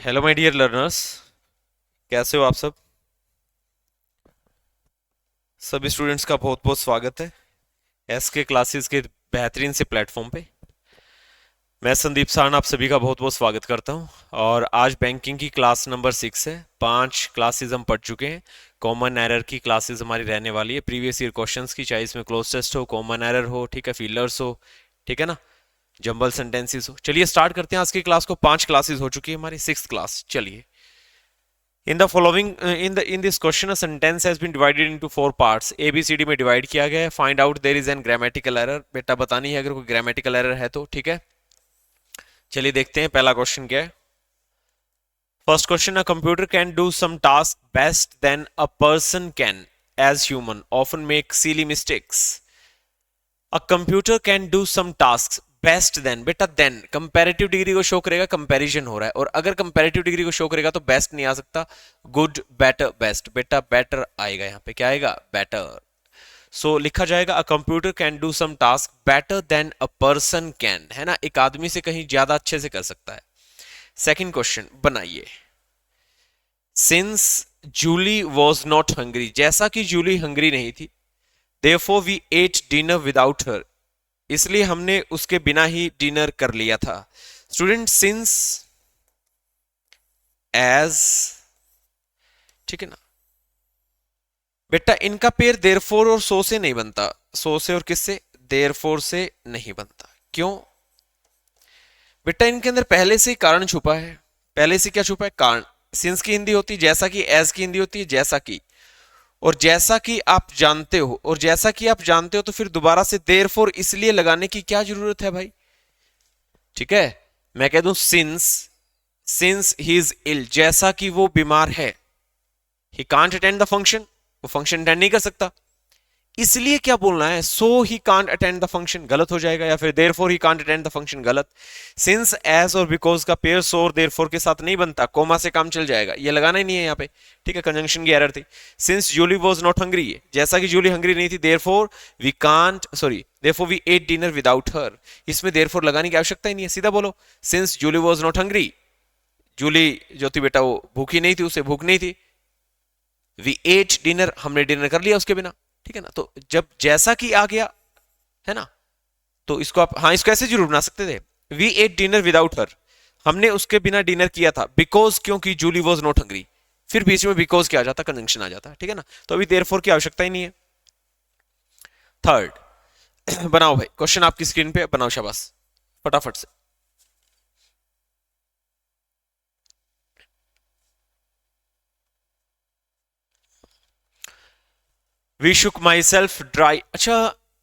Hello my dear learners, कैसे हो आप सब। सभी स्टूडेंट्स का बहुत बहुत स्वागत है एस के क्लासेस के बेहतरीन से प्लेटफॉर्म पे। मैं संदीप सारण आप सभी का बहुत बहुत स्वागत करता हूं। और आज बैंकिंग की क्लास नंबर 6 है। 5 क्लासेस हम पढ़ चुके हैं। कॉमन एरर की क्लासेस हमारी रहने वाली है, प्रीवियस ईयर क्वेश्चंस की, चाहे इसमें क्लोज टेस्ट हो, कॉमन एरर हो, ठीक है, फीलर्स हो, ठीक है ना, जंबल सेंटेंसेस हो। चलिए स्टार्ट करते हैं आज की क्लास को। 5 क्लासेस हो चुकी है हमारी, 6th क्लास। चलिए, in the following in this question a sentence has been divided into 4 parts। A B C D में डिवाइड किया गया है। Find out there is an grammatical error. बेटा बतानी है अगर कोई ग्रामेटिकल एरर है तो, ठीक है। चलिए देखते हैं पहला क्वेश्चन क्या है। First question, a computer can do some task best than a person can as human often make silly mistakes. A computer can do some task best than, बेटा देन कंपैरेटिव डिग्री को show करेगा, comparison हो रहा है, और अगर comparative degree को show करेगा तो बेस्ट नहीं आ सकता, गुड बेटर बेस्ट। बेटा बेटर आएगा, यहां पे क्या आएगा, बेटर। सो लिखा जाएगा a computer can do some task better than a person can, है ना, एक आदमी से कहीं ज्यादा अच्छे से कर सकता है। सेकंड क्वेश्चन बनाइए। Since Julie was not hungry, जैसा कि जूली हंग्री नहीं थी, therefore we ate dinner without her, इसलिए हमने उसके बिना ही डिनर कर लिया था। स्टूडेंट, सिंस, एज, ठीक है ना। बेटा इनका पेयर देयरफॉर और सो से नहीं बनता, सो से और किससे, देयरफॉर से नहीं बनता। क्यों? बेटा इनके अंदर पहले से ही कारण छुपा है। पहले से क्या छुपा है, कारण। सिंस की हिंदी होती है जैसा कि, एज की हिंदी होती है जैसा कि, और जैसा कि आप जानते हो, और जैसा कि आप जानते हो तो फिर दोबारा से देयरफॉर इसलिए लगाने की क्या जरूरत है भाई, ठीक है। मैं कह दूं since, since he is ill, जैसा कि वो बीमार है, he can't attend the function, वो फंक्शन अटेंड नहीं कर सकता, इसलिए क्या बोलना है, so he can't attend the function, गलत हो जाएगा, या फिर therefore he can't attend the function, गलत। सिंस, एज और बिकॉज का पेयर सो और देयरफॉर के साथ नहीं बनता, कोमा से काम चल जाएगा, ये लगाना ही नहीं है यहाँ पे, ठीक है, कंजंक्शन की एरर थी। Since Julie was not hungry, जैसा कि जूली हंग्री नहीं थी, therefore we can't, sorry, therefore we ate dinner without her, इसमें देयरफॉर लगाने की आवश्यकता ही नहीं है, सीधा बोलो since Julie was not hungry, Julie जो थी बेटा वो भूखी नहीं थी, उसे भूख नहीं थी। वी एट डिनर, हमने डिनर कर लिया उसके बिना, ठीक है ना। तो जब जैसा कि आ गया, है ना, तो इसको आप, हाँ, इसको ऐसे जरूर बना सकते थे, we ate dinner without her, हमने उसके बिना डिनर किया था, बिकॉज, क्योंकि जूली वॉज नॉट हंग्री, फिर बीच में बिकॉज क्या आ जाता, कंजंक्शन आ जाता, ठीक है ना। तो अभी देयरफॉर की आवश्यकता ही नहीं है। थर्ड बनाओ भाई, क्वेश्चन आपकी स्क्रीन पे बनाओ, शाबाश, फटाफट से। We shook myself dry, अच्छा,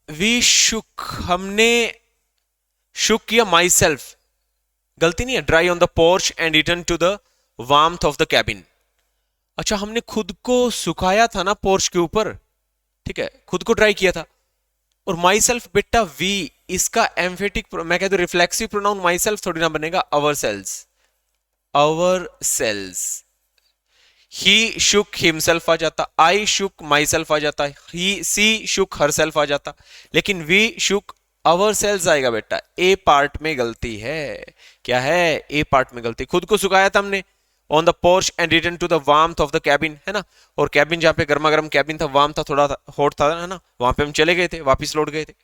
वी शुक, हमने शुक किया माई सेल्फ, गलती नहीं है, dry on the porch and return to the warmth of the cabin. अच्छा, हमने खुद को सुखाया था ना पोर्च के ऊपर, ठीक है, खुद को ड्राई किया था। और माई सेल्फ बेटा वी, इसका एम्फेटिक, मैं कहता हूं रिफ्लेक्सिव प्रोनाउन माई सेल्फ थोड़ी ना बनेगा, अवर सेल्स, अवर सेल्स। ही शुक हिमसेल्फ आ जाता, आई शुक माई सेल्फ आ जाता, ही सी शुक हर सेल्फ आ जाता, लेकिन वी शुक अवर सेल्स आएगा बेटा, ए पार्ट में गलती है। क्या है, ए पार्ट में गलती, खुद को सुखाया था हमने on the porch and return to the warmth of the cabin, है ना, और कैबिन जहां पे गर्मा गर्म कैबिन था, वार्म था, थोड़ा हॉट था, है ना, वहां पे हम चले गए थे, वापिस लौट गए थे।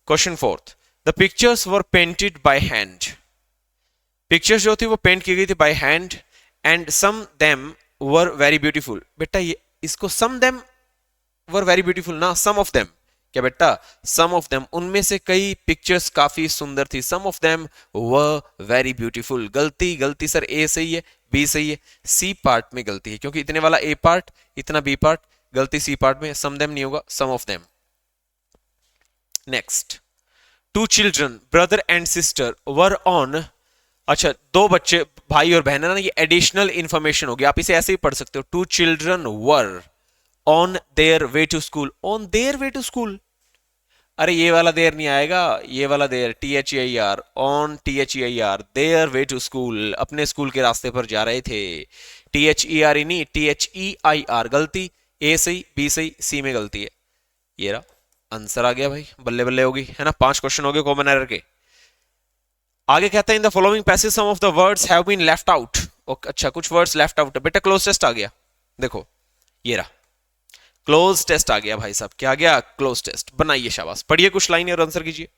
Question fourth, the pictures were painted by hand, pictures जो थी वो पेंट की गई थी by hand, and some them were very beautiful, बेटा ये इसको some them were very beautiful ना, सम ऑफ देम, क्या बेटा, सम ऑफ देम, उनमें से कई पिक्चर्स काफी सुंदर थी, some of them were very beautiful, गलती, गलती सर, ए सही है, बी सही है, सी पार्ट में गलती है, क्योंकि इतने वाला ए पार्ट, इतना बी पार्ट, गलती सी पार्ट में, सम देम नहीं होगा, some of them. Next, two children brother and sister were on, अच्छा, दो बच्चे भाई और बहन है ना, ये एडिशनल इंफॉर्मेशन होगी, आप इसे ऐसे ही पढ़ सकते हो, two children were on their way to school, on their way to school, अरे ये वाला देयर नहीं आएगा, ये वाला there, T H E R, on T H E R, their way to school, अपने स्कूल के रास्ते पर जा रहे थे, टी एच ई आर नहीं, T H E I R, गलती, ए सही, बी सही, सी में गलती है, ये रहा आंसर आ गया भाई, बल्ले बल्ले होगी, है ना, 5 क्वेश्चन हो गए कॉमन एरर के। आगे कहता है in the following passage some of the words have been left out, अच्छा कुछ वर्ड्स लेफ्ट आउट है बेटा, क्लोज टेस्ट आ गया, देखो ये रहा क्लोज टेस्ट आ गया भाई साहब, क्या आ गया, क्लोज टेस्ट। बनाइए शाबाश, पढ़िए कुछ लाइन और आंसर कीजिए।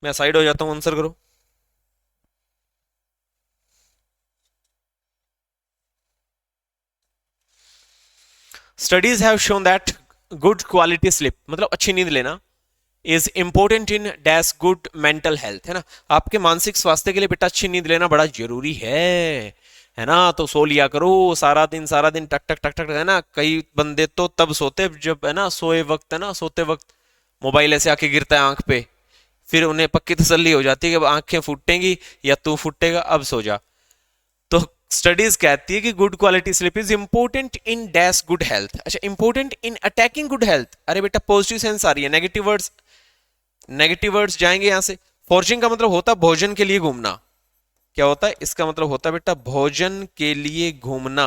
मैं साइड हो जाता हूं, आंसर करो। Studies have shown that good quality sleep, मतलब अच्छी नींद लेना, is important in dash good mental health, है ना। आपके मानसिक स्वास्थ्य के लिए बेटा अच्छी नींद लेना बड़ा जरूरी है ना। तो सो लिया करो सारा दिन टक टक टक टक, है ना। कई बंदे तो तब सोते जब, है ना, सोए वक्त, है ना, सोते वक्त मोबाइल ऐसे आके गिरता है आंख पे, फिर उन्हें पक्की तसल्ली हो जाती है कि अब आंखें फूटेंगी या तू फूटेगा, अब सो जा। तो स्टडीज कहती है कि good quality sleep is important in dash good health. अच्छा, important in attacking good health, अरे बेटा पॉजिटिव सेंस आ रही है, नेगेटिव वर्ड्स जाएंगे यहां से। फॉर्जिंग का मतलब होता है भोजन के लिए घूमना, क्या होता है इसका मतलब होता है बेटा भोजन के लिए घूमना,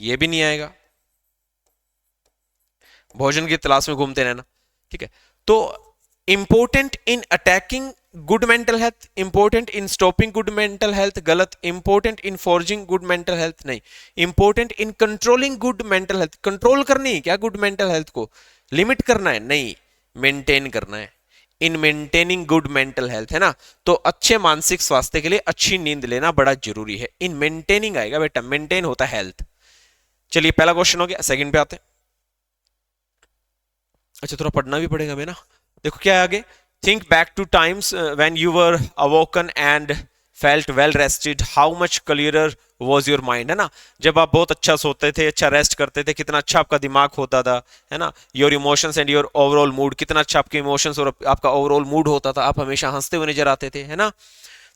ये भी नहीं आएगा, भोजन की तलाश में घूमते रहना, ठीक है। तो important in attacking good mental health, important in stopping good mental health, गलत। Important in forging good mental health, नहीं। Important in controlling good mental health, control करनी है क्या गुड मेंटल हेल्थ को, लिमिट करना है, नहीं, मेंटेन करना है। In maintaining good mental health, है ना। तो अच्छे मानसिक स्वास्थ्य के लिए अच्छी नींद लेना बड़ा जरूरी है, इन मेंटेनिंग आएगा बेटा, मेंटेन होता है हेल्थ। चलिए पहला क्वेश्चन हो गया, सेकंड पे आते हैं। अच्छा थोड़ा पढ़ना भी पड़ेगा हमें ना। देखो क्या है आगे, think back to times when you were awoken and felt well rested, how much clearer was your mind, है ना। जब आप बहुत अच्छा सोते थे, अच्छा रेस्ट करते थे, कितना अच्छा आपका दिमाग होता था, है ना। Your emotions and your overall mood, कितना अच्छा आपके इमोशंस और आपका ओवरऑल मूड होता था, आप हमेशा हंसते हुए नजर आते थे, है ना।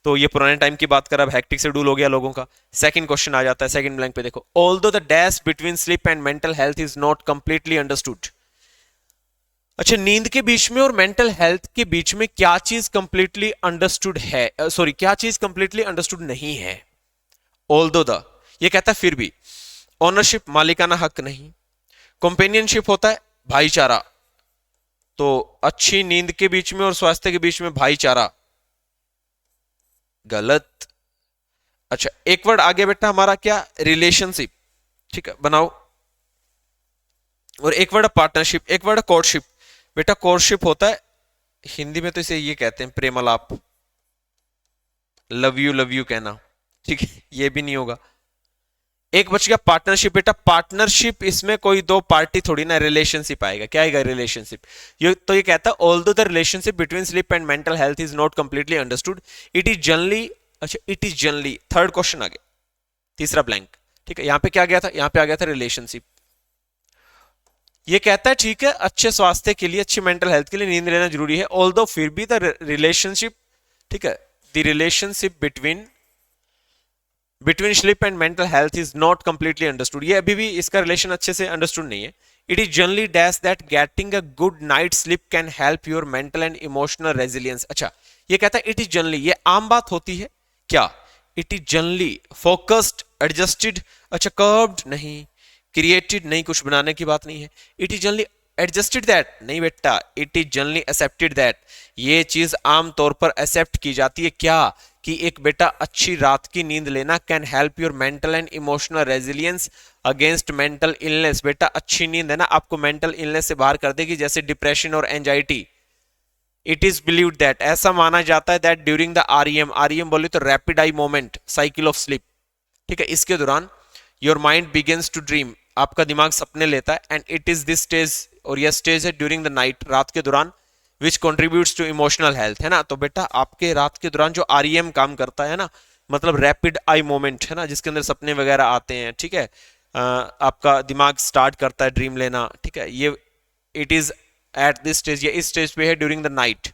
तो ये पुराने टाइम की बात कर, अब हेक्टिक शेड्यूल हो गया लोगों का। सेकंड क्वेश्चन आ जाता है, सेकंड ब्लैंक पे देखो, although the dash between sleep and mental health is not completely understood. अच्छा, नींद के बीच में और मेंटल हेल्थ के बीच में क्या चीज कंप्लीटली अंडरस्टूड है, सॉरी क्या चीज कंप्लीटली अंडरस्टूड नहीं है। ऑल्दो द, ये कहता है फिर भी। ओनरशिप, मालिकाना हक नहीं। कंपेनियनशिप होता है भाईचारा, तो अच्छी नींद के बीच में और स्वास्थ्य के बीच में भाईचारा, गलत। अच्छा एक वर्ड आगे बेटा हमारा क्या, रिलेशनशिप, ठीक है बनाओ। और एक वर्ड पार्टनरशिप, एक वर्ड कोर्टशिप। बेटा कोर्टशिप होता है हिंदी में तो इसे ये कहते हैं प्रेमालाप, लव यू कहना, ठीक है, ये भी नहीं होगा। एक बच गया पार्टनरशिप, बेटा पार्टनरशिप इसमें कोई दो पार्टी थोड़ी ना, रिलेशनशिप आएगा, क्या आएगा, रिलेशनशिप। ये तो ये कहता है although the relationship between sleep and mental health is not completely understood, it is generally, अच्छा it is generally, third question आ गया, तीसरा ब्लैंक, ठीक है। यहां पे क्या गया था, यहां पे आ गया था रिलेशनशिप। ये कहता है ठीक है अच्छे स्वास्थ्य के लिए, अच्छी मेंटल हेल्थ के लिए नींद लेना जरूरी है, ऑल्दो फिर भी द रिलेशनशिप, ठीक है, the relationship between between sleep and mental health is not completely understood, ये अभी भी इसका रिलेशन अच्छे से अंडरस्टूड नहीं है। It is generally dash that getting a good night sleep can help your mental and emotional resilience. अच्छा ये कहता है इट इज जनरली, ये आम बात होती है क्या, it is generally focused adjusted, अच्छा कर्व्ड नहीं, क्रिएटेड नहीं, कुछ बनाने की बात नहीं है। It is generally adjusted that, नहीं बेटा, it is generally accepted that, ये चीज आमतौर पर एक्सेप्ट की जाती है क्या, कि एक बेटा अच्छी रात की नींद लेना can help your mental and emotional resilience against mental illness. बेटा अच्छी नींद है ना आपको मेंटल इलनेस से बाहर कर देगी, जैसे डिप्रेशन और anxiety. It is believed that, ऐसा माना जाता है that during the REM, REM बोले तो rapid eye moment cycle of sleep, ठीक है, इसके दौरान your mind begins to dream, आपका दिमाग सपने लेता है, and it is this stage, और यह स्टेज है ड्यूरिंग द नाइट, रात के दौरान, विच कंट्रीब्यूट्स टू इमोशनल हेल्थ, है ना। तो बेटा आपके रात के दौरान जो आरईएम काम करता है ना, मतलब रैपिड आई मोमेंट, है ना, जिसके अंदर सपने वगैरह आते हैं, ठीक है, आपका दिमाग स्टार्ट करता है ड्रीम लेना, ठीक है, ये it is at this stage, ये इस स्टेज पे है ड्यूरिंग द नाइट,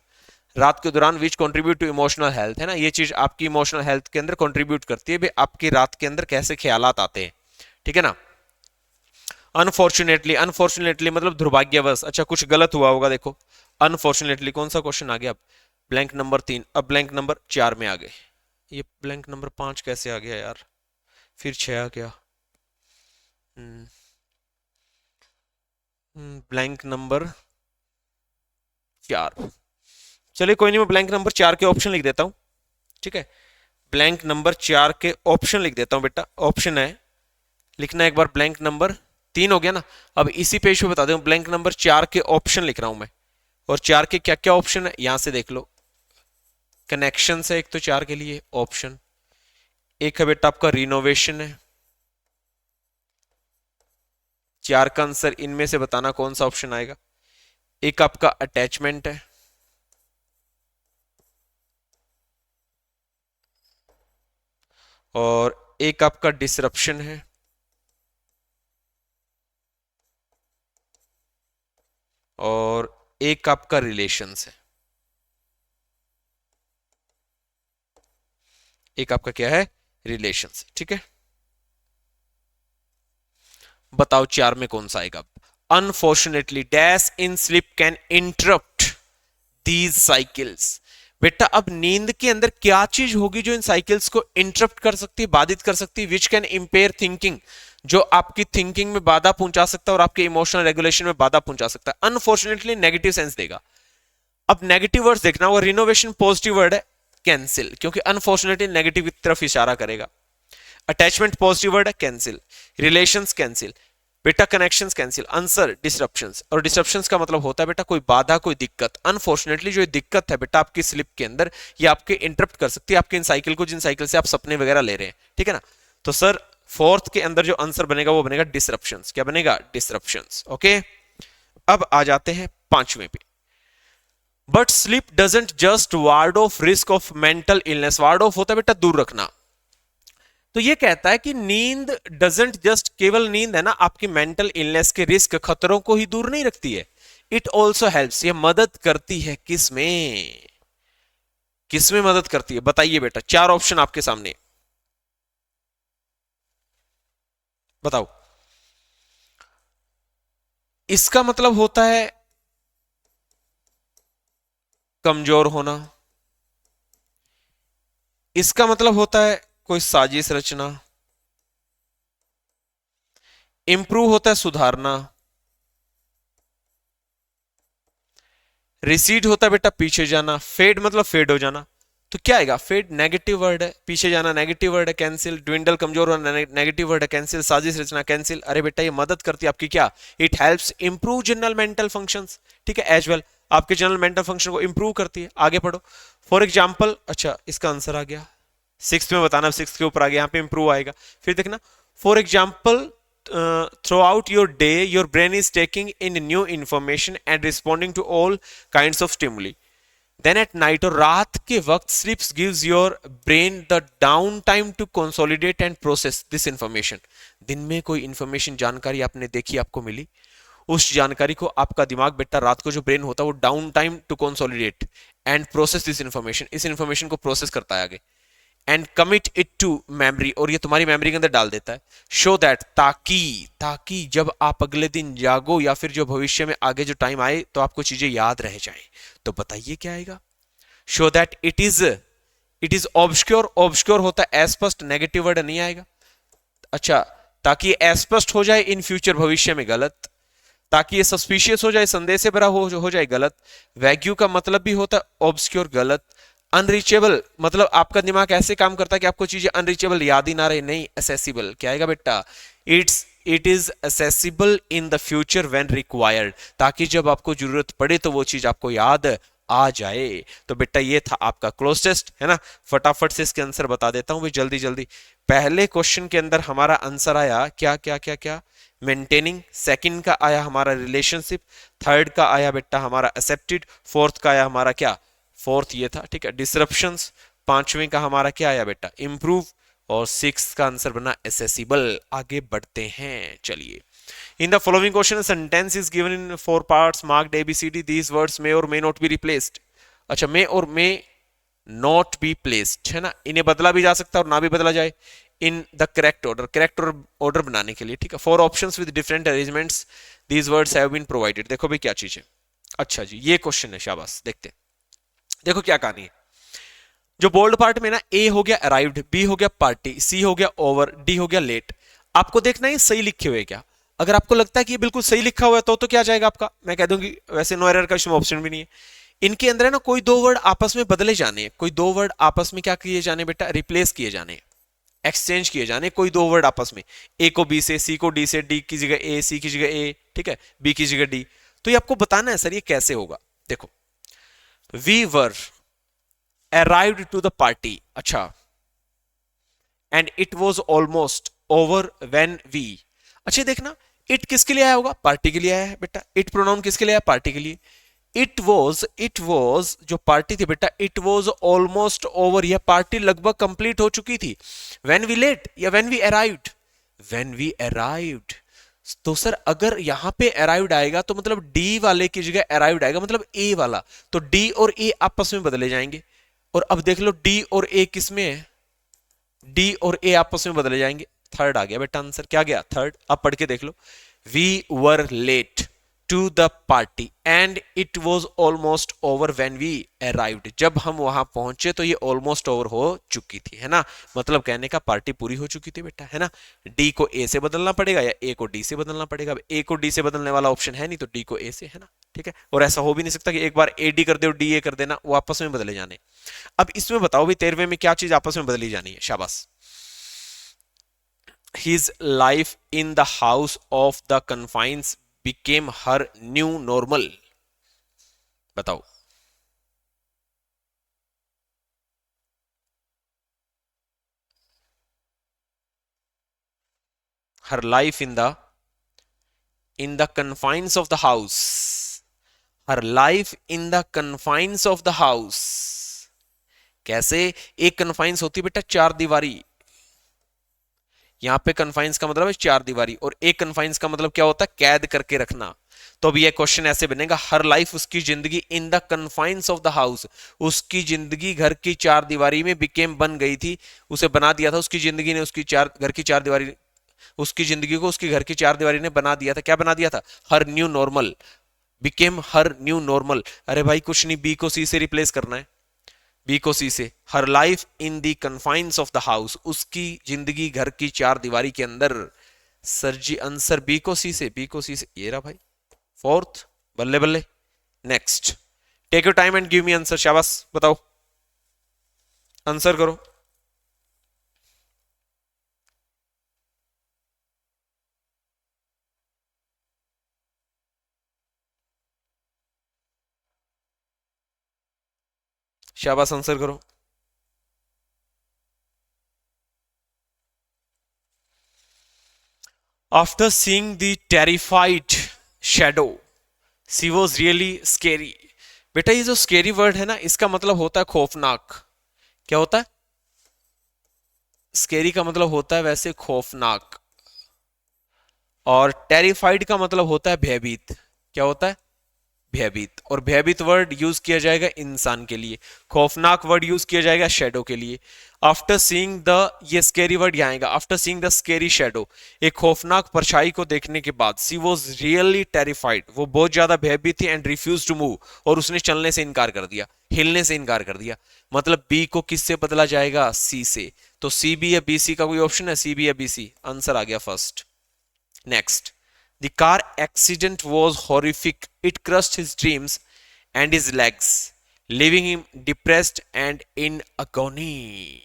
रात के दौरान, विच कंट्रीब्यूट टू इमोशनल हेल्थ, है ना, ये चीज आपकी इमोशनल हेल्थ के अंदर कंट्रीब्यूट करती है भाई, आपकी रात के अंदर कैसे ख्यालात आते हैं, ठीक है ना। अनफॉर्चुनेटली, अनफॉर्चुनेटली मतलब दुर्भाग्यवश, अच्छा कुछ गलत हुआ होगा, देखो अनफॉर्चुनेटली कौन सा क्वेश्चन आ गया, अब ब्लैंक नंबर 3, अब ब्लैंक नंबर 4 में आ गए, ये ब्लैंक नंबर 5 कैसे आ गया यार, फिर 6 आ गया। हम्म, ब्लैंक नंबर 4। चलिए कोई नहीं, मैं ब्लैंक नंबर 4 के ऑप्शन लिख देता हूं। ठीक है, ब्लैंक नंबर 4 के ऑप्शन लिख देता हूं बेटा। ऑप्शन है लिखना एक बार, ब्लैंक नंबर 3 हो गया ना। अब इसी पेज पे बता दूं, ब्लैंक नंबर 4 के ऑप्शन लिख रहा हूं मैं। और 4 के क्या क्या ऑप्शन है यहां से देख लो। कनेक्शन है एक तो 4 के लिए ऑप्शन, एक है बेटा आपका रिनोवेशन है। 4 का आंसर इनमें से बताना कौन सा ऑप्शन आएगा। एक आपका अटैचमेंट है, और एक आपका डिसरप्शन है, और एक आपका रिलेशंस है। एक आपका क्या है, रिलेशंस। ठीक है, बताओ 4 में कौन सा आएगा। Unfortunately dash in sleep can interrupt these cycles. बेटा अब नींद के अंदर क्या चीज होगी जो इन साइकिल्स को इंटरप्ट कर सकती है, बाधित कर सकती है, विच कैन इंपेयर थिंकिंग, जो आपकी थिंकिंग में बाधा पहुंचा सकता है और आपके इमोशनल रेगुलेशन में बाधा पहुंचा सकता है। अनफॉर्चुनेटली नेगेटिव सेंस देगा। अब नेगेटिव वर्ड्स देखना होगा, रिनोवेशन पॉजिटिव वर्ड है, कैंसिल, क्योंकि अनफॉर्चुनेटली नेगेटिव की तरफ इशारा करेगा। अटैचमेंट पॉजिटिव वर्ड है, कैंसिल। रिलेशंस कैंसिल, बेटा कनेक्शंस कैंसिल। आंसर डिसरप्शंस, और डिसरप्शंस का मतलब होता है बेटा कोई बाधा, कोई दिक्कत। अनफॉर्चुनेटली जो दिक्कत है बेटा आपकी स्लिप के अंदर, ये आपके इंटरप्ट कर सकती है आपके इन साइकिल को, जिन साइकिल से आप सपने वगैरह ले रहे हैं। ठीक है ना। तो सर फोर्थ के अंदर जो आंसर बनेगा वो बनेगा डिसरप्शंस। क्या बनेगा, डिसरप्शंस। ओके, अब आ जाते हैं पांचवें पे। But sleep doesn't just ward of risk of mental illness. Ward of होता है बेटा दूर रखना। तो ये कहता है कि नींद डजंट जस्ट, केवल नींद है ना आपकी मेंटल इलनेस के रिस्क, खतरों को ही दूर नहीं रखती है। इट ऑल्सो हेल्प्स, ये मदद करती है किसमें, किसमें मदद करती है बताइए बेटा। 4 ऑप्शन आपके सामने, बताओ। इसका मतलब होता है कमजोर होना, इसका मतलब होता है कोई साजिश रचना, इंप्रूव होता है सुधारना, रिसीड होता है बेटा पीछे जाना, फेड मतलब फेड हो जाना। तो क्या आएगा, फेड नेगेटिव वर्ड है, पीछे जाना नेगेटिव वर्ड है, कैंसिल। ड्विंडल कमजोर होना नेगेटिव वर्ड है, कैंसिल। साजिश रचना कैंसिल। अरे बेटा ये मदद करती है आपकी क्या, it helps improve general mental functions. ठीक है, एज वेल आपके जनरल मेंटल फंक्शन को इंप्रूव करती है। आगे पढ़ो। फॉर एग्जाम्पल, अच्छा इसका आंसर आ गया सिक्स में, बताना सिक्स के ऊपर आ गया, यहाँ पे इंप्रूव आएगा। फिर देखना, for example throughout your day your brain is taking in new information and responding to all kinds of stimuli. Then at night और रात के वक्त sleeps gives your brain the down time to consolidate and process this information. दिन में कोई information जानकारी आपने देखी, आपको मिली, उस जानकारी को आपका दिमाग बेटा रात को जो ब्रेन होता है वो down time to consolidate and process this information, इस इंफॉर्मेशन को प्रोसेस करता है आगे, and commit it to memory, और ये तुम्हारी मेमोरी के अंदर डाल देता है। शो दैट, ताकि, ताकि जब आप अगले दिन जागो या फिर जो भविष्य में आगे जो टाइम आए तो आपको चीजें याद रह जाएं। तो बताइए क्या आएगा। Show that it is obscure, obscure होता है अस्पष्ट, नेगेटिव वर्ड नहीं आएगा। अच्छा, ताकि अस्पष्ट हो जाए इन फ्यूचर, भविष्य में, गलत। ताकि ये सस्पिशियस हो जाए, संदेह से भरा हो जाए, गलत। वैग्यू का मतलब भी होता है ऑब्सक्योर, गलत। अनरीचेबल मतलब आपका दिमाग ऐसे काम करता है कि आपको चीजें अनरीचेबल याद ही ना रहे, नहीं। असेसिबल क्या आएगा बेटा, it is accessible in the future when required, ताकि जब आपको जरूरत पड़े तो वो चीज आपको याद आ जाए। तो बेटा ये था आपका क्लोज टेस्ट, है ना। फटाफट से इसके आंसर बता देता हूं भाई, जल्दी जल्दी। पहले क्वेश्चन के अंदर हमारा आंसर आया क्या क्या क्या क्या, मेंटेनिंग। सेकंड का आया हमारा रिलेशनशिप। थर्ड का आया बेटा हमारा एक्सेप्टेड। फोर्थ का आया हमारा क्या, फोर्थ ये था, ठीक है, डिसरप्शंस। पांचवें का हमारा क्या आया बेटा, इंप्रूव। और सिक्स का आंसर बना एसेसिबल। आगे बढ़ते हैं, चलिए। In the following question sentence is given in 4 parts marked ABCD, these words may or may not be replaced. अच्छा, मे or may not be placed, है ना, इन्हें बदला भी जा सकता है और ना भी बदला जाए in the correct order, correct order बनाने के लिए, ठीक है। 4 options with different arrangements, these words have been provided. देखो भाई क्या चीज है। अच्छा जी, ये क्वेश्चन है, शाबाश। देखते देखो क्या कहानी है। जो बोल्ड पार्ट में ना, ए हो गया अराइव्ड, बी हो गया पार्टी, सी हो गया ओवर, डी हो गया लेट। आपको देखना है सही लिखे हुए क्या। अगर आपको लगता है कि ये बिल्कुल सही लिखा हुआ है तो क्या जाएगा आपका, मैं कह दूंगी वैसे नो एरर का इसमें ऑप्शन भी नहीं है। इनके अंदर है ना कोई दो वर्ड आपस में बदले जाने हैं, कोई दो वर्ड आपस में क्या किए जाने बेटा, रिप्लेस किए जाने, एक्सचेंज किए जाने, कोई दो वर्ड आपस में, ए को बी से, सी को डी से, डी की जगह ए, सी की जगह ए, ठीक है, बी की जगह डी। तो ये आपको बताना है सर ये कैसे होगा। देखो, we were arrived to the party, अच्छा, and it was almost over when we, अच्छा देखना, इट किसके लिए आया होगा, पार्टी के लिए आया है बेटा, इट प्रोनाउन किसके लिए आया, पार्टी के लिए। इट वॉज जो पार्टी थी बेटा, इट वॉज ऑलमोस्ट ओवर, यह पार्टी लगभग कंप्लीट हो चुकी थी। व्हेन वी लेट या when we arrived, when we arrived. तो सर अगर यहां पे अराइव्ड आएगा तो मतलब डी वाले की जगह अराइव्ड आएगा, मतलब ए वाला, तो डी और ए आपस में बदले जाएंगे। और अब देख लो डी और ए किस में है, डी और ए आपस में बदले जाएंगे। थर्ड आ गया बेटा आंसर, क्या गया, थर्ड। अब पढ़ के देख लो, we were late to the party and it was almost over when we arrived, जब हम वहां पहुंचे तो ये ऑलमोस्ट ओवर हो चुकी थी, है ना, मतलब कहने का पार्टी पूरी हो चुकी थी बेटा, है ना। डी को ए से बदलना पड़ेगा या ए को डी से बदलना पड़ेगा, ए को डी से बदलने वाला ऑप्शन है नहीं तो डी को ए से, है ना, ठीक है। और ऐसा हो भी नहीं सकता कि एक बार ए डी कर दे और डी ए कर देना, वो आपस में बदले जाने। अब इसमें बताओ भी 13वें में क्या चीज आपस में बदली जानी है, शाबाश। His life in the house of the confines became her new normal, बताओ। Her life in the confines of the house, her life in the confines of the house, कैसे, एक कन्फाइंस होती है बेटा चार दीवारी, यहां पे कन्फाइंस का मतलब है चार दीवारी, और एक कन्फाइंस का मतलब क्या होता है, कैद करके रखना। तो अब ये क्वेश्चन ऐसे बनेगा, हर लाइफ उसकी जिंदगी in the confines of the house, उसकी जिंदगी घर की चार दीवारी में बिकेम बन गई थी, उसे बना दिया था उसकी जिंदगी ने, उसकी चार घर की चार दीवारी, उसकी जिंदगी को उसकी घर की चार दीवारी ने बना दिया था, क्या बना दिया था, हर न्यू नॉर्मल, बिकेम हर न्यू नॉर्मल। अरे भाई कुछ नहीं, बी को सी से रिप्लेस करना है, बी को सी से, हर life in the confines of the house, उसकी जिंदगी घर की चार दीवारी के अंदर। सर जी आंसर बी को सी से, बी को सी से, ये रहा भाई फोर्थ, बल्ले बल्ले। Next, take your time and give me answer, शाबाश बताओ, आंसर करो। शाबाश आंसर करो। After seeing the terrified shadow she was really scary, बेटा ये जो स्केरी वर्ड है ना, इसका मतलब होता है खौफनाक, क्या होता है, स्केरी का मतलब होता है वैसे खौफनाक, और टेरिफाइड का मतलब होता है भयभीत, क्या होता है, भयभीत। और भयभीत वर्ड यूज किया जाएगा इंसान के लिए, खौफनाक वर्ड यूज किया जाएगा शेडो के लिए। आफ्टर सीइंग द, ये स्केरी वर्ड यहाँ आएगा, after seeing the scary shadow, एक खौफनाक परछाई को देखने के बाद, सी वॉज रियली टेरिफाइड, वो बहुत ज्यादा भयभीत थी, एंड रिफ्यूज टू मूव, और उसने चलने से इनकार कर दिया, हिलने से इनकार कर दिया। मतलब बी को किससे बदला जाएगा, सी से। तो सी बी या बी सी का कोई ऑप्शन है, सी बी या बी सी, आंसर आ गया first. Next, the car accident was horrific. It crushed his dreams and his legs, leaving him depressed and in agony.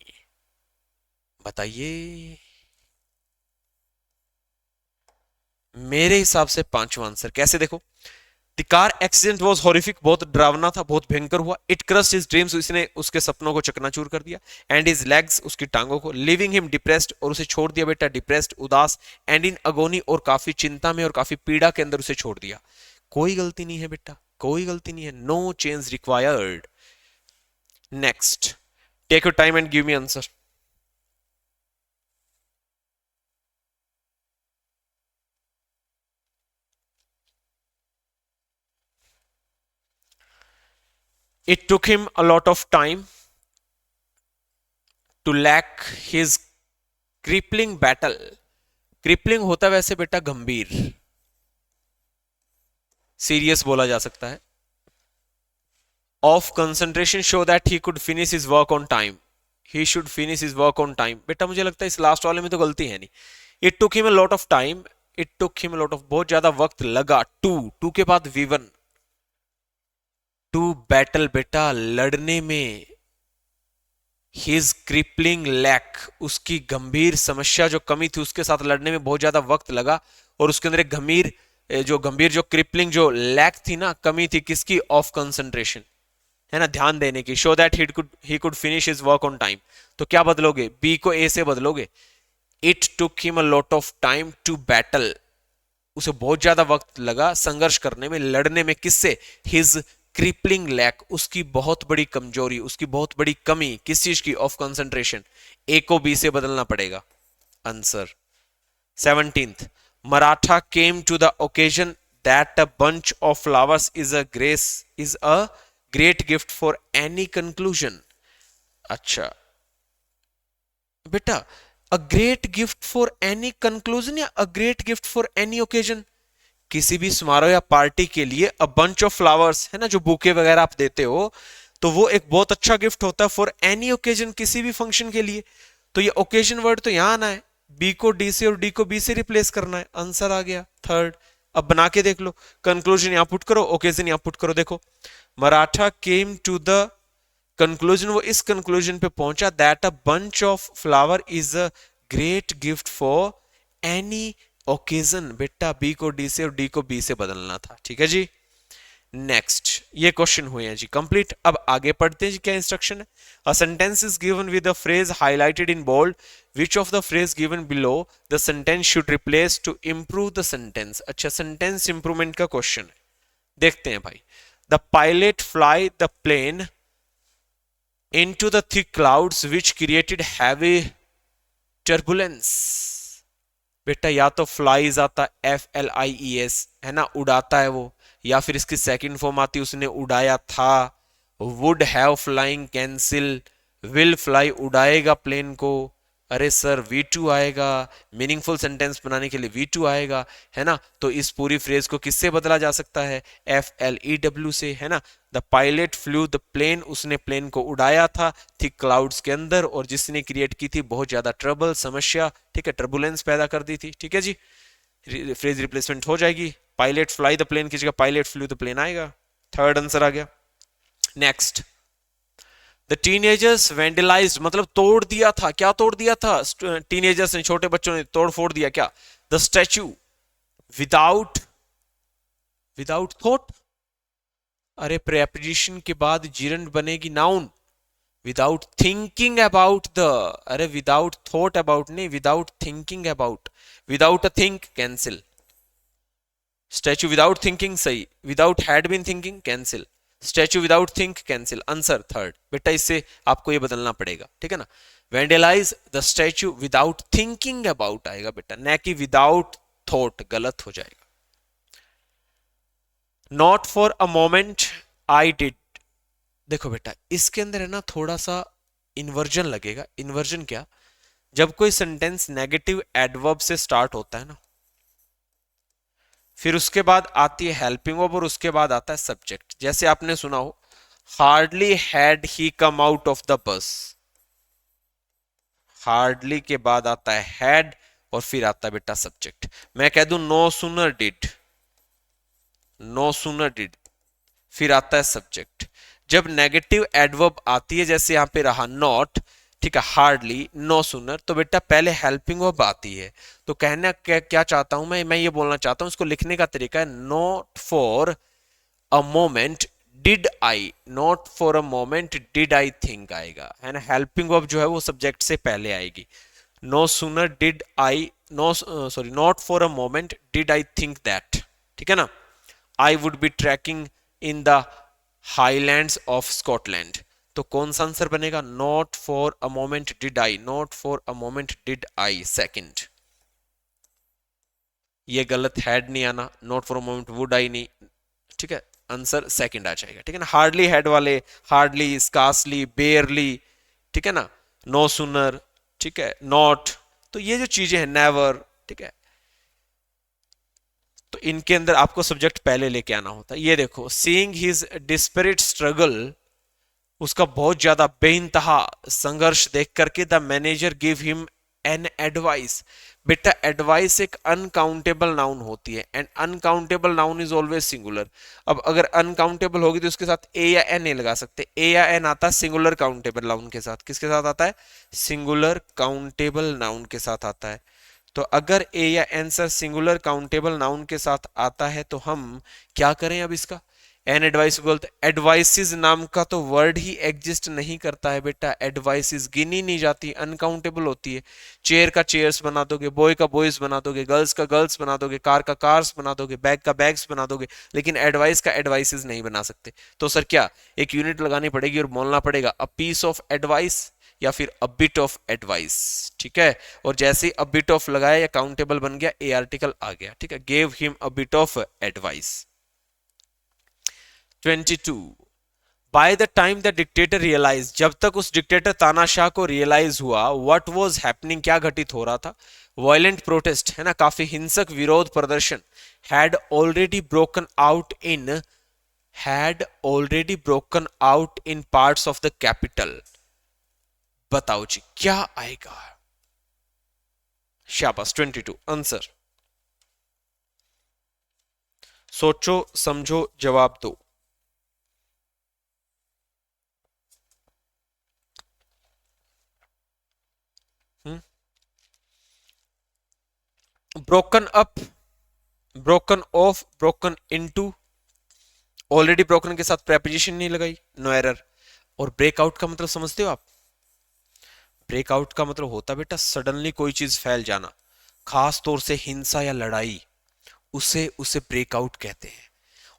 बताइए, मेरे हिसाब से पांचवा आंसर, कैसे देखो, the car accident was horrific, बहुत डरावना था, बहुत भयंकर हुआ। इट क्रस्ट हिज ड्रीम्स, इसने उसके सपनों को चकनाचूर कर दिया। एंड हिज लेग्स, उसकी टांगों को। लिविंग हिम डिप्रेस्ड, और उसे छोड़ दिया बेटा डिप्रेस्ड, उदास। एंड इन अगोनी, और काफी चिंता में और काफी पीड़ा के अंदर उसे छोड़ दिया। कोई गलती नहीं है बेटा, कोई गलती नहीं है, no change required. Next, take your time and give me answer. It took him a lot of time to lack his crippling battle. Crippling होता है वैसे बेटा गंभीर, सीरियस बोला जा सकता है। Of concentration show that he could finish his work on time, he should finish his work on time. बेटा मुझे लगता है इस लास्ट वाले में तो गलती है नहीं। It took him a lot of time, it took him lot of, बहुत ज्यादा वक्त लगा, टू के बाद V1, टू बैटल, बेटा लड़ने में, हिज क्रिपलिंग लैक, उसकी गंभीर समस्या जो कमी थी उसके साथ लड़ने में बहुत ज्यादा वक्त लगा, और उसके अंदर एक गंभीर जो क्रिपलिंग जो लैक थी ना, कमी थी किसकी, ऑफ कंसंट्रेशन, है ना, ध्यान देने की, so that he could finish his work on time. तो क्या बदलोगे, बी को ए से बदलोगे, it took him a lot of time to battle, उसे बहुत ज्यादा वक्त लगा संघर्ष करने में, लड़ने में, किससे, हिज क्रिपलिंग लैक, उसकी बहुत बड़ी कमजोरी, उसकी बहुत बड़ी कमी, किस चीज की, ऑफ कंसंट्रेशन। ए को बी से बदलना पड़ेगा। Answer 17th, Maratha came to the occasion that a bunch of flowers is a great gift for any conclusion. अच्छा बेटा, a great gift for any conclusion या a great gift for any occasion, किसी भी समारोह या पार्टी के लिए अ bunch of flowers, है ना, जो बुके वगैरह आप देते हो, तो वो एक बहुत अच्छा गिफ्ट होता है फॉर एनी ओकेजन, किसी भी फंक्शन के लिए। तो ये ओकेजन वर्ड तो यहां आना है, बी को डी से और डी को बी से रिप्लेस करना है, आंसर आ गया थर्ड। अब बना के देख लो, कंक्लूजन यहां पुट करो, ओकेजन यहां पुट करो, देखो Martha came to the conclusion, वो इस कंक्लूजन पे पहुंचा that a bunch of flower is a great gift for any occasion. बेटा बी को डी से और डी को बी से बदलना था, ठीक है जी। नेक्स्ट, ये क्वेश्चन हुए हैं जी कंप्लीट। अब आगे पढ़ते हैं जी, क्या इंस्ट्रक्शन है। A sentence is given with the phrase highlighted in bold, which of the phrase given below the sentence should replace to improve the sentence. अच्छा, सेंटेंस इंप्रूवमेंट का क्वेश्चन है, देखते हैं भाई। The pilot fly the plane into the thick clouds which created heavy turbulence। बेटा या तो flies आता, FLIES, है ना, उड़ाता है वो, या फिर इसकी सेकंड फॉर्म आती, उसने उड़ाया था, would have flying cancel, will fly उड़ाएगा प्लेन को, अरे सर V2 आएगा, मीनिंगफुल सेंटेंस बनाने के लिए V2 आएगा, है ना। तो इस पूरी फ्रेज को किससे बदला जा सकता है, FLEW से, है ना। The pilot flew the plane, उसने प्लेन को उड़ाया था थिक क्लाउड्स के अंदर, और जिसने क्रिएट की थी बहुत ज्यादा ट्रबल, समस्या, ठीक है, टर्बुलेंस पैदा कर दी थी, ठीक है जी। फ्रेज रिप्लेसमेंट हो जाएगी, पायलट फ्लाई द प्लेन की जगह पायलट फ्लू द प्लेन आएगा, थर्ड आंसर आ गया। नेक्स्ट, द टीनेजर्स वेंडलाइज्ड, मतलब तोड़ दिया था, क्या तोड़ दिया था, टीनेजर्स ने, छोटे बच्चों ने तोड़ फोड़ दिया क्या, द स्टैच्यू विदाउट थॉट, अरे प्रेपोजिशन के बाद जिरंड बनेगी noun, without thinking about the, अरे विदाउट थॉट अबाउट नहीं, without thinking about, without a think cancel, statue without thinking सही, without had been thinking cancel, statue without think cancel, answer third. बेटा इससे आपको ये बदलना पड़ेगा, ठीक है ना, vandalise the statue without thinking about आएगा बेटा, न कि विदाउट थॉट, गलत हो जाएगा। Not for a moment I did, देखो बेटा इसके अंदर है ना थोड़ा सा इन्वर्जन लगेगा। इन्वर्जन क्या, जब कोई सेंटेंस नेगेटिव एडवर्ब से स्टार्ट होता है ना, फिर उसके बाद आती है हेल्पिंग वर्ब और उसके बाद आता है सब्जेक्ट। जैसे आपने सुना हो, hardly had he come out of the bus, hardly के बाद आता है हैड और फिर आता है बेटा सब्जेक्ट। मैं कह दूं no sooner did, no sooner did, फिर आता है सब्जेक्ट। जब नेगेटिव एडवर्ब आती है, जैसे यहां पे रहा नॉट, ठीक है, हार्डली, नो सूनर, तो बेटा पहले हेल्पिंग वर्ब आती है। तो कहना क्या चाहता हूं मैं ये बोलना चाहता हूं, इसको लिखने का तरीका है not for a moment did I, not for a moment did I think आएगा, है ना। हेल्पिंग वर्ब जो है वो सब्जेक्ट से पहले आएगी। No sooner did I, no sorry, not for a moment did I think that, ठीक है ना, I would be trekking in the Highlands of Scotland. तो कौन सा आंसर बनेगा, not for a moment did I, not for a moment did I, second. ये गलत, had नहीं आना, not for a moment would I नहीं, ठीक है, आंसर सेकंड आ जाएगा, ठीक है ना। हार्डली हैड वाले, हार्डली, स्कार्सली, बेयरली, ठीक है ना, नो सूनर, ठीक है, नॉट, तो ये जो चीजें हैं, नेवर, ठीक है, तो इनके अंदर आपको सब्जेक्ट पहले लेके आना होता है। ये देखो, सीइंग हिज डिस्परेट स्ट्रगल, उसका बहुत ज्यादा बेइंतहा संघर्ष देख करके the manager give him an advice. बेटा एडवाइस एक अनकाउंटेबल नाउन होती है and uncountable noun is always singular. अब अगर अनकाउंटेबल होगी तो उसके साथ ए या एन नहीं लगा सकते। ए या एन आता है सिंगुलर काउंटेबल नाउन के साथ। किसके साथ आता है? सिंगुलर काउंटेबल नाउन के साथ आता है। तो अगर ए या an sir singular countable noun के साथ आता है तो हम क्या करें? अब इसका एन एडवाइस बोलते। एडवाइसिस नाम का तो वर्ड ही एग्जिस्ट नहीं करता है बेटा। एडवाइसिस गिनी नहीं जाती, अनकाउंटेबल होती है। चेयर का चेयर्स बना दोगे, बॉय का बॉयज बना दोगे, गर्ल्स का गर्ल्स बना दोगे, कार का कार्स बना दोगे, बैग का बैग्स बना दोगे, लेकिन एडवाइस का एडवाइसिस नहीं बना सकते। तो सर क्या एक यूनिट लगानी पड़ेगी और बोलना पड़ेगा अ पीस ऑफ एडवाइस या फिर अ बिट ऑफ एडवाइस। ठीक है, और जैसे ही अ बिट ऑफ लगाया या काउंटेबल बन गया, ए आर्टिकल आ गया। ठीक है, gave him a bit of advice. 22 by the time the dictator realise, जब तक उस डिक्टेटर तानाशाह को रियलाइज हुआ व्हाट वाज हैपनिंग, क्या घटित हो रहा था। वायलेंट प्रोटेस्ट है ना, काफी हिंसक विरोध प्रदर्शन। Had already broken out in, had already broken out in parts of the capital. बताओ जी क्या आएगा? शाबाश 22 आंसर। सोचो समझो जवाब दो। Broken up, broken of, broken into. Already broken के साथ प्रेपोजिशन नहीं लगाई, नो एरर। और ब्रेकआउट का मतलब समझते हो आप? ब्रेकआउट का मतलब होता बेटा सडनली कोई चीज फैल जाना, खास तौर से हिंसा या लड़ाई, उसे उसे ब्रेकआउट कहते हैं।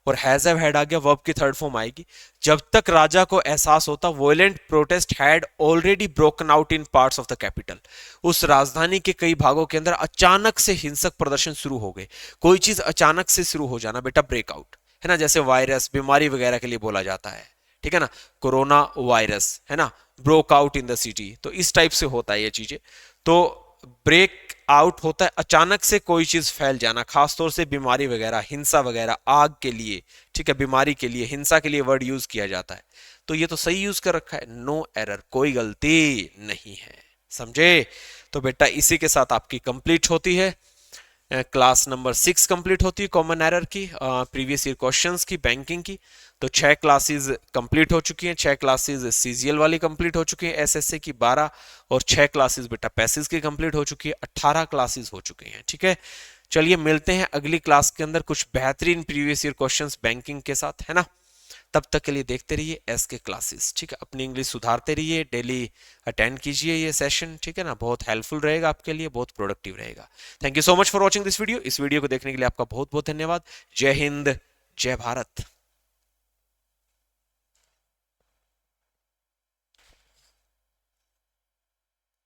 और हैज हैव हैड आ गया, वर्ब की थर्ड फॉर्म आएगी। जब तक राजा को एहसास होता violent protest had already broken out in parts of the capital, उस राजधानी के कई भागों के अंदर अचानक से हिंसक प्रदर्शन शुरू हो गए। कोई चीज अचानक से शुरू हो जाना बेटा ब्रेकआउट है ना, जैसे वायरस बीमारी वगैरह के लिए बोला जाता है। ठीक है ना, कोरोना वायरस है ना, broke out in the city, तो इस टाइप से होता है ये चीजें। तो ब्रेक आउट होता है अचानक से कोई चीज फैल जाना, खासतौर से बीमारी वगैरह, हिंसा वगैरह, आग के लिए। ठीक है, बीमारी के लिए, हिंसा के लिए वर्ड यूज किया जाता है। तो ये तो सही यूज कर रखा है, नो एरर, कोई गलती नहीं है। समझे? तो बेटा इसी के साथ आपकी कंप्लीट होती है क्लास नंबर 6 कंप्लीट होती है कॉमन एरर की, प्रीवियस ईयर क्वेश्चंस की, बैंकिंग की। तो 6 क्लासेस कंप्लीट हो चुकी हैं। 6 क्लासेस सीजीएल वाली कंप्लीट हो चुकी है, एसएससी की 12, और 6 क्लासेस बेटा पैसेज की कंप्लीट हो चुकी है, 18 क्लासेस हो चुकी हैं। ठीक है, चलिए मिलते हैं अगली क्लास के अंदर कुछ बेहतरीन प्रीवियस ईयर क्वेश्चंस बैंकिंग के साथ, है ना। तब तक के लिए देखते रहिए एसके क्लासेस। ठीक है, अपनी इंग्लिश सुधारते रहिए, डेली अटेंड कीजिए ये सेशन। ठीक है ना, बहुत हेल्पफुल रहेगा आपके लिए, बहुत प्रोडक्टिव रहेगा। Thank you so much for watching this video. इस वीडियो को देखने के लिए आपका बहुत बहुत धन्यवाद। जय हिंद, जय भारत।